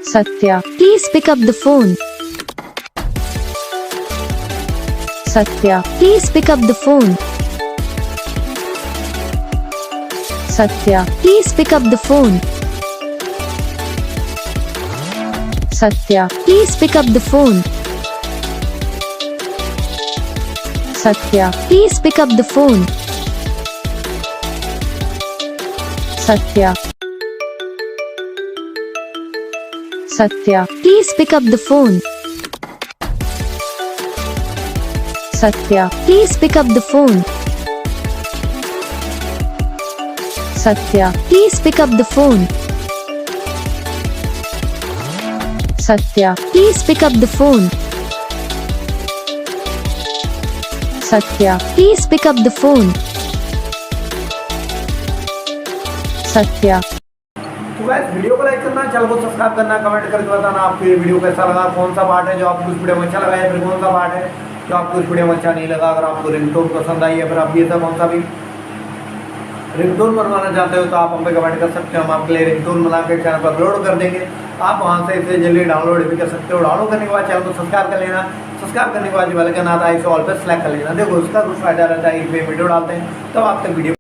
Satya, please pick up the phone. Satya, please pick up the phone. Satya, please pick up the phone. Satya, please pick up the phone. Satya, please pick up the phone. Satya. Satya, please pick up the phone. Satya, please pick up the phone. Satya, please pick up the phone. Satya, please pick up the phone. Satya, please pick up the phone. Satya. तो guys video को like करना, channel को subscribe करना, comment करके बताना आपको ये video कैसा लगा, कौन सा पार्ट है जो आपको इस वीडियो में अच्छा लगा या फिर कौन सा पार्ट है जो आपको इस वीडियो में अच्छा नहीं लगा। अगर आपको रिंगटोन पसंद आई या फिर आप ये सब कौन सा भी रिंगटोन बनवाना चाहते हो तो आप हम पे कमेंट कर सकते हो। हम आपके लिए रिंगटोन बना के चैनल पर अपलोड कर देंगे। आप वहाँ से इसे जल्दी डाउनलोड भी कर सकते हो। डाउनलोड करने के बाद चैनल को सब्सक्राइब कर लेना। सब्सक्राइब करने के बाद जो बेल आइकन आता है इसे ऑल पे सेलेक्ट कर लेना। देखो उसका कुछ फायदा रहता है, इस वीडियो डालते हैं तब आप तक वीडियो